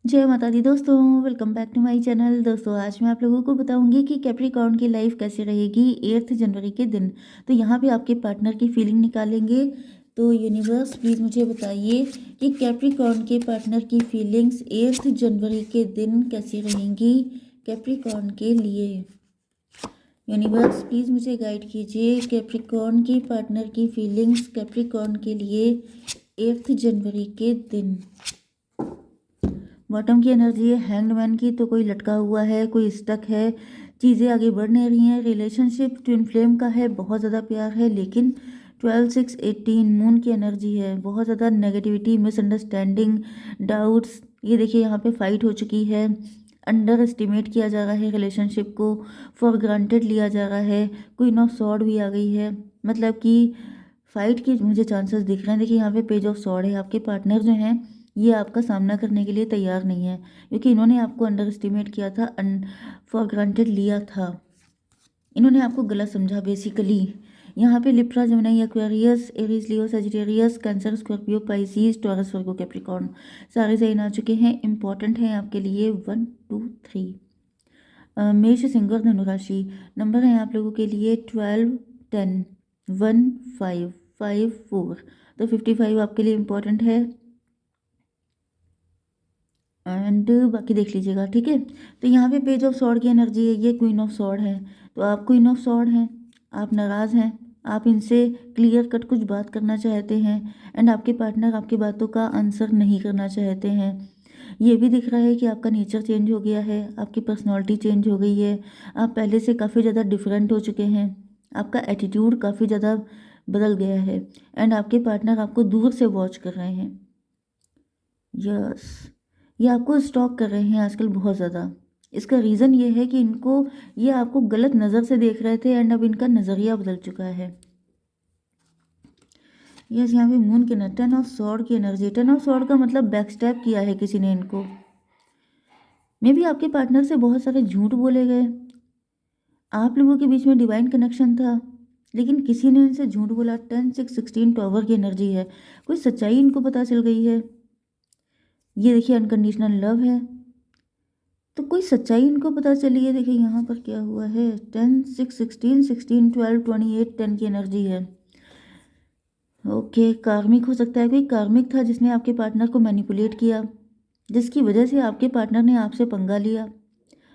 जय माता दी दोस्तों, welcome back to my channel. दोस्तों आज मैं आप लोगों को बताऊंगी कि कैप्रिकॉर्न की लाइफ कैसे रहेगी 8 जनवरी के दिन। तो यहाँ पे आपके पार्टनर की फीलिंग निकालेंगे। तो यूनिवर्स प्लीज़ मुझे बताइए कि कैप्रिकॉर्न के पार्टनर की फीलिंग्स 8 जनवरी के दिन कैसी रहेंगी कैप्रिकॉर्न के लिए। यूनिवर्स प्लीज़ मुझे गाइड कीजिए कैप्रिकॉर्न की पार्टनर की फीलिंग्स कैप्रिकॉर्न के लिए 8 जनवरी के दिन। बॉटम की एनर्जी है हैंग्ड की, तो कोई लटका हुआ है, कोई स्टक है, चीज़ें आगे बढ़ नहीं रही हैं। रिलेशनशिप ट्विन फ्लेम का है, बहुत ज़्यादा प्यार है, लेकिन 12 6 18 मून की एनर्जी है, बहुत ज़्यादा नेगेटिविटी, मिसअंडरस्टैंडिंग, डाउट्स। ये देखिए यहाँ पे फाइट हो चुकी है, अंडर एस्टिमेट किया जा रहा है रिलेशनशिप को, फॉर ग्रांटेड लिया जा रहा है। क्वीन ऑफ सॉर्ड भी आ गई है, मतलब कि फाइट के मुझे चांसेस दिख रहे हैं। देखिए यहाँ पे पेज ऑफ सॉर्ड है, आपके पार्टनर जो हैं ये आपका सामना करने के लिए तैयार नहीं है, क्योंकि इन्होंने आपको अंडर एस्टिमेट किया था, फॉर ग्रांटेड लिया था, इन्होंने आपको गलत समझा बेसिकली। यहाँ पे Libra, Gemini, Aquarius, Aries, Leo, Sagittarius, Cancer, Scorpio, Pisces, Taurus, Virgo, Capricorn सारे साइन आ चुके हैं। इंपॉर्टेंट है आपके लिए 1 2 3। मेष, सिंह और धनु राशि। नंबर है आप लोगों के लिए 12 10 1 5 5 4। तो 55 आपके लिए इम्पोर्टेंट है, एंड बाकी देख लीजिएगा, ठीक है। तो यहाँ पे पेज ऑफ सॉर्ड की एनर्जी है, ये क्वीन ऑफ सॉर्ड है। तो आप क्वीन ऑफ सॉर्ड हैं, आप नाराज़ हैं, आप इनसे क्लियर कट कुछ बात करना चाहते हैं, एंड आपके पार्टनर आपकी बातों का आंसर नहीं करना चाहते हैं। ये भी दिख रहा है कि आपका नेचर चेंज हो गया है, आपकी पर्सनैलिटी चेंज हो गई है, आप पहले से काफ़ी ज़्यादा डिफरेंट हो चुके हैं, आपका एटीट्यूड काफ़ी ज़्यादा बदल गया है, एंड आपके पार्टनर आपको दूर से वॉच कर रहे हैं। यस, ये आपको स्टॉक कर रहे हैं आजकल बहुत ज़्यादा। इसका रीज़न ये है कि ये आपको गलत नज़र से देख रहे थे, एंड अब इनका नज़रिया बदल चुका है। यस, यहाँ पे मून के 10 ऑफ सॉर्ड की एनर्जी, 10 ऑफ सॉर्ड का मतलब बैक स्टैप किया है किसी ने इनको। मे बी आपके पार्टनर से बहुत सारे झूठ बोले गए, आप लोगों के बीच में डिवाइन कनेक्शन था, लेकिन किसी ने इनसे झूठ बोला। 10 6 16 टॉवर की एनर्जी है, कोई सच्चाई इनको पता चल गई है। ये देखिए अनकंडीशनल लव है, तो कोई सच्चाई इनको पता चली है। देखिए यहाँ पर क्या हुआ है, 10 6 16 16 12 28 10 की एनर्जी है। ओके, कार्मिक हो सकता है, कोई कार्मिक था जिसने आपके पार्टनर को मैनिपुलेट किया, जिसकी वजह से आपके पार्टनर ने आपसे पंगा लिया,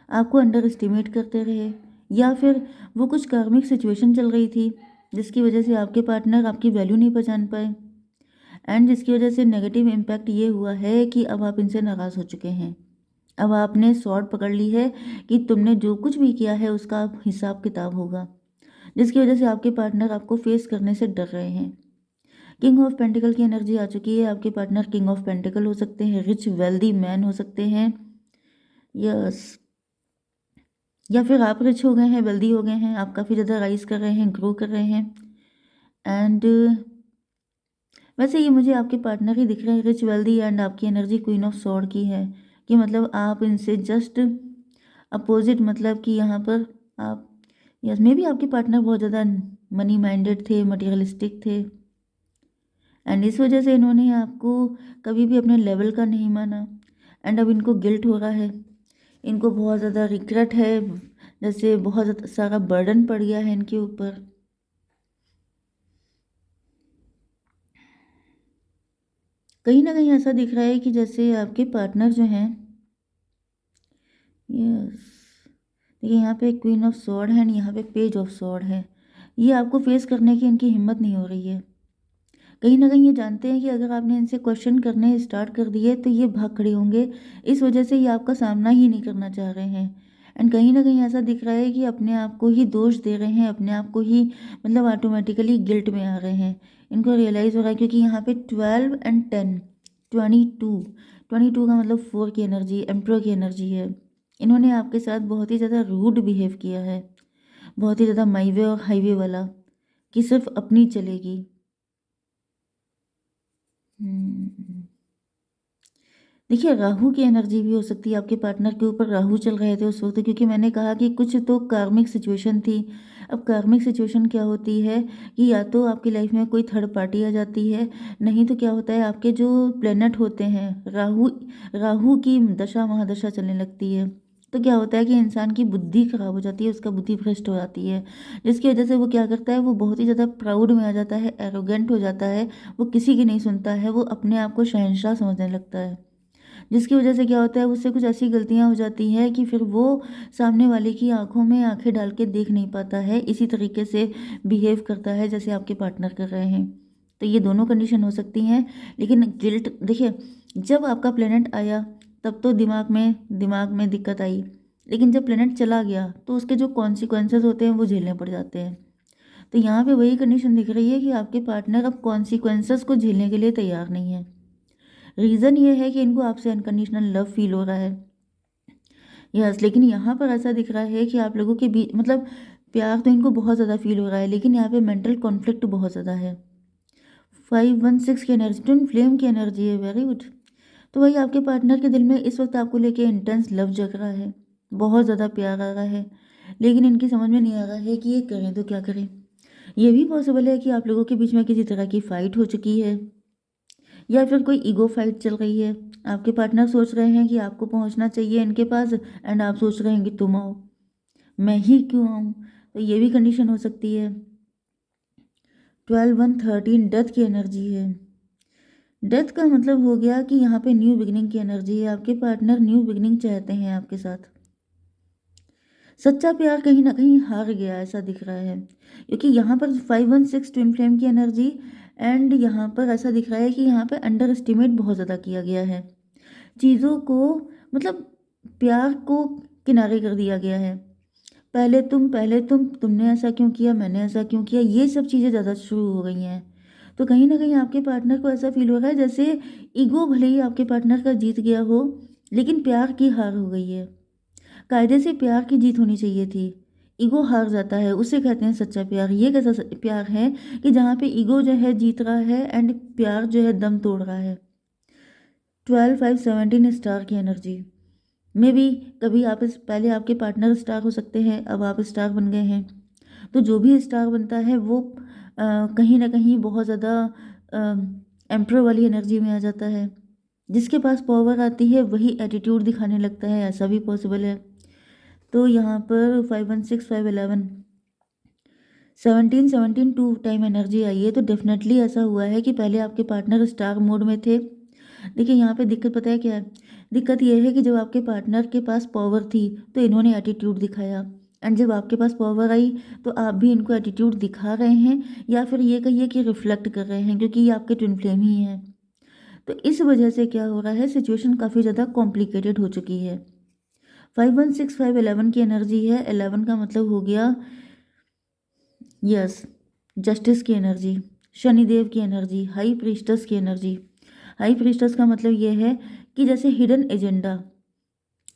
आपको अंडर एस्टिमेट करते रहे, या फिर वो कुछ कार्मिक सिचुएशन चल रही थी जिसकी वजह से आपके पार्टनर आपकी वैल्यू नहीं पहचान पाए, एंड जिसकी वजह से नेगेटिव इम्पैक्ट ये हुआ है कि अब आप इनसे नाराज़ हो चुके हैं। अब आपने शॉर्ट पकड़ ली है कि तुमने जो कुछ भी किया है उसका अब हिसाब किताब होगा, जिसकी वजह से आपके पार्टनर आपको फेस करने से डर रहे हैं। किंग ऑफ पेंटिकल की एनर्जी आ चुकी है, आपके पार्टनर किंग ऑफ पेंटिकल हो सकते हैं, रिच वेल्दी मैन हो सकते हैं, यस, या फिर आप रिच हो गए हैं, वेल्दी हो गए हैं, आप काफ़ी ज़्यादा राइज कर रहे हैं, ग्रो कर रहे हैं। एंड वैसे ये मुझे आपके पार्टनर ही दिख रहे हैं, रिच वेल्दी, एंड आपकी एनर्जी क्वीन ऑफ सॉर्ड की है, कि मतलब आप इनसे जस्ट अपोजिट, मतलब कि यहाँ पर आप, यस, मे बी आपके पार्टनर बहुत ज़्यादा मनी माइंडेड थे, मटेरियलिस्टिक थे, एंड इस वजह से इन्होंने आपको कभी भी अपने लेवल का नहीं माना, एंड अब इनको गिल्ट हो रहा है, इनको बहुत ज़्यादा रिग्रेट है, जैसे बहुत ज़्यादा सारा बर्डन पड़ गया है इनके ऊपर। कहीं ना कहीं ऐसा दिख रहा है कि जैसे आपके पार्टनर जो हैं, यस, देखिए यहाँ पे क्वीन ऑफ सॉर्ड है, यहाँ पे पेज ऑफ सॉर्ड है, ये आपको फेस करने की इनकी हिम्मत नहीं हो रही है। कहीं ना कहीं ये जानते हैं कि अगर आपने इनसे क्वेश्चन करने स्टार्ट कर दिए तो ये भाग खड़े होंगे, इस वजह से ये आपका सामना ही नहीं करना चाह रहे हैं, एंड कहीं ना कहीं ऐसा दिख रहा है कि अपने आप को ही दोष दे रहे हैं, अपने आप को ही, मतलब ऑटोमेटिकली गिल्ट में आ रहे हैं। इनको रियलाइज़ हो रहा है, क्योंकि यहाँ पे 12 एंड 10 22, 22 का मतलब 4 की एनर्जी, एम्प्रो की एनर्जी है। इन्होंने आपके साथ बहुत ही ज़्यादा रूड बिहेव किया है, बहुत ही ज़्यादा माई वे और हाईवे वाला, कि सिर्फ अपनी चलेगी। हम्म, देखिए राहु की एनर्जी भी हो सकती है, आपके पार्टनर के ऊपर राहु चल रहे थे उस वक्त, क्योंकि मैंने कहा कि कुछ तो कार्मिक सिचुएशन थी, अब कार्मिक सिचुएशन क्या होती है कि या तो आपकी लाइफ में कोई थर्ड पार्टी आ जाती है, नहीं तो क्या होता है आपके जो प्लेनेट होते हैं, राहु राहु की दशा महादशा चलने लगती है। तो क्या होता है कि इंसान की बुद्धि खराब हो जाती है, उसका बुद्धि भ्रष्ट हो जाती है, जिसकी वजह से वो क्या करता है, वो बहुत ही ज़्यादा प्राउड में आ जाता है, एरोगेंट हो जाता है, वो किसी की नहीं सुनता है, वो अपने आप को शहंशाह समझने लगता है। जिसकी वजह से क्या होता है, उससे कुछ ऐसी गलतियां हो जाती हैं कि फिर वो सामने वाले की आंखों में आंखें डाल के देख नहीं पाता है, इसी तरीके से बिहेव करता है जैसे आपके पार्टनर कर रहे हैं। तो ये दोनों कंडीशन हो सकती हैं। लेकिन गिल्ट देखिए, जब आपका प्लेनेट आया तब तो दिमाग में दिक्कत आई, लेकिन जब प्लेनेट चला गया तो उसके जो कॉन्सिक्वेंसेस होते हैं वो झेलने पड़ जाते हैं। तो यहाँ पे वही कंडीशन दिख रही है कि आपके पार्टनर अब कॉन्सिक्वेंसेस को झेलने के लिए तैयार नहीं है। रीज़न ये है कि इनको आपसे अनकंडीशनल लव फील हो रहा है। यस, लेकिन यहाँ पर ऐसा दिख रहा है कि आप लोगों के बीच मतलब प्यार तो इनको बहुत ज़्यादा फील हो रहा है, लेकिन यहाँ पे मेंटल कॉन्फ्लिक्ट बहुत ज़्यादा है। 516 की एनर्जी, ट्विन फ्लेम की एनर्जी है, वेरी गुड। तो वही आपके पार्टनर के दिल में इस वक्त आपको लेके इंटेंस लव जग रहा है, बहुत ज़्यादा प्यार आ रहा है, लेकिन इनकी समझ में नहीं आ रहा है कि ये करें तो क्या करें। ये भी पॉसिबल है कि आप लोगों के बीच में किसी तरह की फ़ाइट हो चुकी है, या फिर कोई ईगो फाइट चल रही है। आपके पार्टनर सोच रहे हैं कि आपको पहुंचना चाहिए इनके पास, एंड आप सोच रहे हैं कि तुम आओ, मैं ही क्यों आऊँ। तो ये भी कंडीशन हो सकती है। 12 1 13 डेथ की एनर्जी है। डेथ का मतलब हो गया कि यहाँ पे न्यू बिगिनिंग की एनर्जी है। आपके पार्टनर न्यू बिगिनिंग चाहते हैं आपके साथ। सच्चा प्यार कहीं ना कहीं हार गया ऐसा दिख रहा है, क्योंकि यहाँ पर 516 ट्विन फ्लेम की एनर्जी, एंड यहाँ पर ऐसा दिख रहा है कि यहाँ पे अंडर एस्टिमेट बहुत ज़्यादा किया गया है चीज़ों को, मतलब प्यार को किनारे कर दिया गया है। पहले तुम तुमने ऐसा क्यों किया, मैंने ऐसा क्यों किया, ये सब चीज़ें ज़्यादा शुरू हो गई हैं। तो कहीं ना कहीं आपके पार्टनर को ऐसा फील हो रहा है जैसे ईगो भले ही आपके पार्टनर का जीत गया हो, लेकिन प्यार की हार हो गई है। कायदे से प्यार की जीत होनी चाहिए थी, ईगो हार जाता है, उसे कहते हैं सच्चा प्यार। ये कैसा प्यार है कि जहाँ पे ईगो जो है जीत रहा है एंड प्यार जो है दम तोड़ रहा है। 12 5 17 स्टार की एनर्जी में भी कभी आप पहले आपके पार्टनर स्टार हो सकते हैं, अब आप स्टार बन गए हैं। तो जो भी स्टार बनता है वो कहीं ना कहीं बहुत ज़्यादा एम्प्रो वाली एनर्जी में आ जाता है। जिसके पास पावर आती है वही एटीट्यूड दिखाने लगता है, ऐसा भी पॉसिबल है। तो यहाँ पर 5 1 6 5 11 17 टू टाइम एनर्जी आई है। तो डेफिनेटली ऐसा हुआ है कि पहले आपके पार्टनर स्टार मोड में थे। देखिए यहाँ पे दिक्कत पता है क्या है, दिक्कत ये है कि जब आपके पार्टनर के पास पावर थी तो इन्होंने एटीट्यूड दिखाया, एंड जब आपके पास पावर आई तो आप भी इनको एटीट्यूड दिखा रहे हैं, या फिर ये कहिए कि रिफ्लेक्ट कर रहे हैं, क्योंकि ये आपके ट्विन फ्लेम ही हैं। तो इस वजह से क्या हो रहा है, सिचुएशन काफ़ी ज़्यादा कॉम्प्लिकेटेड हो चुकी है। 5 1 6 5 11 की एनर्जी है। 11 का मतलब हो गया यस, जस्टिस की एनर्जी, शनिदेव की एनर्जी, हाई प्रीस्टस की एनर्जी। हाई प्रीस्टस का मतलब ये है कि जैसे हिडन एजेंडा,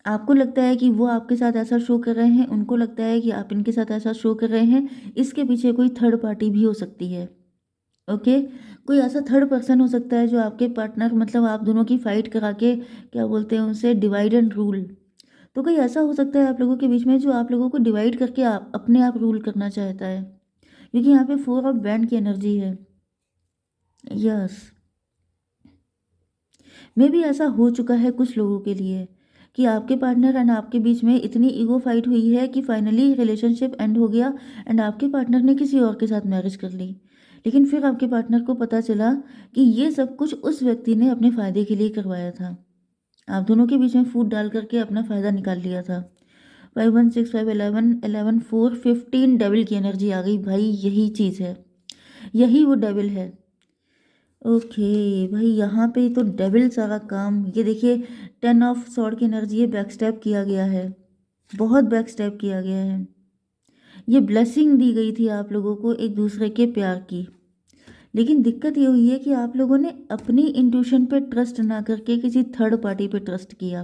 आपको लगता है कि वो आपके साथ ऐसा शो कर रहे हैं, उनको लगता है कि आप इनके साथ ऐसा शो कर रहे हैं, इसके पीछे कोई थर्ड पार्टी भी हो सकती है। ओके, कोई ऐसा थर्ड पर्सन हो सकता है जो आपके पार्टनर मतलब आप दोनों की फाइट करा के, क्या बोलते हैं उसे, डिवाइड एंड रूल। तो कोई ऐसा हो सकता है आप लोगों के बीच में जो आप लोगों को डिवाइड करके आप अपने आप रूल करना चाहता है, क्योंकि यहाँ पे 4 ऑफ बैंड की एनर्जी है। यस, मे भी ऐसा हो चुका है कुछ लोगों के लिए कि आपके पार्टनर एंड आपके बीच में इतनी ईगो फाइट हुई है कि फाइनली रिलेशनशिप एंड हो गया, एंड आपके पार्टनर ने किसी और के साथ मैरिज कर ली। लेकिन फिर आपके पार्टनर को पता चला कि ये सब कुछ उस व्यक्ति ने अपने फ़ायदे के लिए करवाया था, आप दोनों के बीच में फूट डाल करके अपना फ़ायदा निकाल लिया था। 5 1 6 5 11 11 4 15 डेविल की एनर्जी आ गई भाई, यही चीज़ है, यही वो डेविल है। ओके भाई, यहाँ पे तो डेविल सारा काम, ये देखिए 10 ऑफ सॉर्ड की एनर्जी है, बैक स्टेप किया गया है, बहुत बैक स्टेप किया गया है। ये ब्लेसिंग दी गई थी आप लोगों को एक दूसरे के प्यार की, लेकिन दिक्कत ये हुई है कि आप लोगों ने अपनी इंट्यूशन पे ट्रस्ट ना करके किसी थर्ड पार्टी पे ट्रस्ट किया।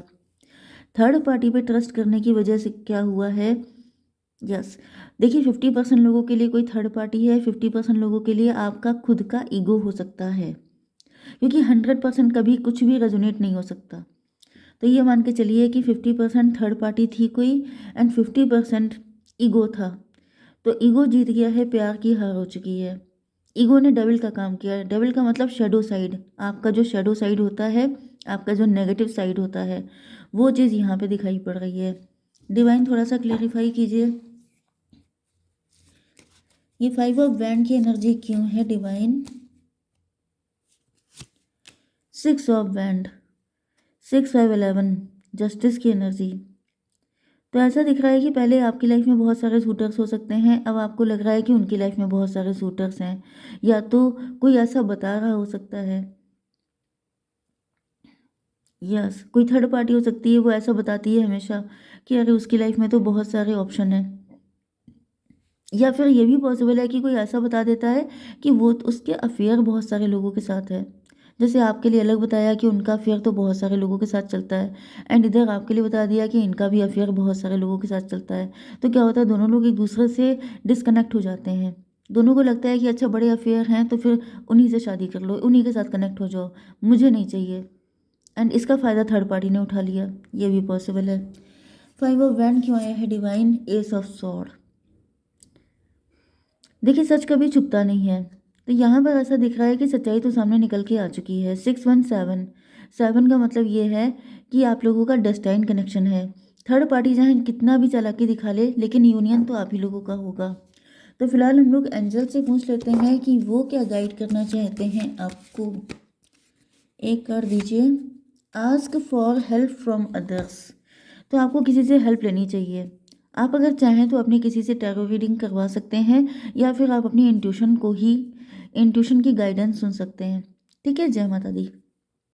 थर्ड पार्टी पे ट्रस्ट करने की वजह से क्या हुआ है, यस, देखिए 50% लोगों के लिए कोई थर्ड पार्टी है, 50% लोगों के लिए आपका खुद का ईगो हो सकता है, क्योंकि 100% कभी कुछ भी रेजोनेट नहीं हो सकता। तो ये मान के चलिए कि 50% थर्ड पार्टी थी कोई, एंड 50% ईगो था। तो ईगो जीत गया है, प्यार की हार हो चुकी है। ईगो ने डेविल का काम किया है। डेविल का मतलब शेडो साइड, आपका जो शेडो साइड होता है, आपका जो नेगेटिव साइड होता है, वो चीज़ यहाँ पे दिखाई पड़ रही है। डिवाइन थोड़ा सा क्लेरिफाई कीजिए, ये 5 ऑफ वैंड की एनर्जी क्यों है डिवाइन? 6 ऑफ वैंड, 6 5 11, जस्टिस की एनर्जी। तो ऐसा दिख रहा है कि पहले आपकी लाइफ में बहुत सारे सूटर्स हो सकते हैं, अब आपको लग रहा है कि उनकी लाइफ में बहुत सारे सूटर्स हैं, या तो कोई ऐसा बता रहा हो सकता है। यस, कोई थर्ड पार्टी हो सकती है, वो ऐसा बताती है हमेशा कि अरे उसकी लाइफ में तो बहुत सारे ऑप्शन हैं। या फिर ये भी पॉसिबल है कि कोई ऐसा बता देता है कि वो उसके अफेयर बहुत सारे लोगों के साथ है। जैसे आपके लिए अलग बताया कि उनका अफेयर तो बहुत सारे लोगों के साथ चलता है, एंड इधर आपके लिए बता दिया कि इनका भी अफेयर बहुत सारे लोगों के साथ चलता है। तो क्या होता है, दोनों लोग एक दूसरे से डिस्कनेक्ट हो जाते हैं। दोनों को लगता है कि अच्छा बड़े अफेयर हैं तो फिर उन्हीं से शादी कर लो, उन्हीं के साथ कनेक्ट हो जाओ, मुझे नहीं चाहिए। एंड इसका फ़ायदा थर्ड पार्टी ने उठा लिया, ये भी पॉसिबल है। 5 ऑफ वैंड क्यों आया है डिवाइन? S of sword. देखिए सच कभी छुपता नहीं है, तो यहाँ पर ऐसा दिख रहा है कि सच्चाई तो सामने निकल के आ चुकी है। 617, 7 का मतलब ये है कि आप लोगों का डेस्टाइन कनेक्शन है। थर्ड पार्टी चाहे कितना भी चालाकी दिखा ले, लेकिन यूनियन तो आप ही लोगों का होगा। तो फिलहाल हम लोग एंजल से पूछ लेते हैं कि वो क्या गाइड करना चाहते हैं आपको। एक कर दीजिए, ask for help from others. तो आपको किसी से हेल्प लेनी चाहिए। आप अगर चाहें तो अपने किसी से टैरो रीडिंग करवा सकते हैं, या फिर आप अपनी इंट्यूशन की गाइडेंस सुन सकते हैं। ठीक है, जय माता दी।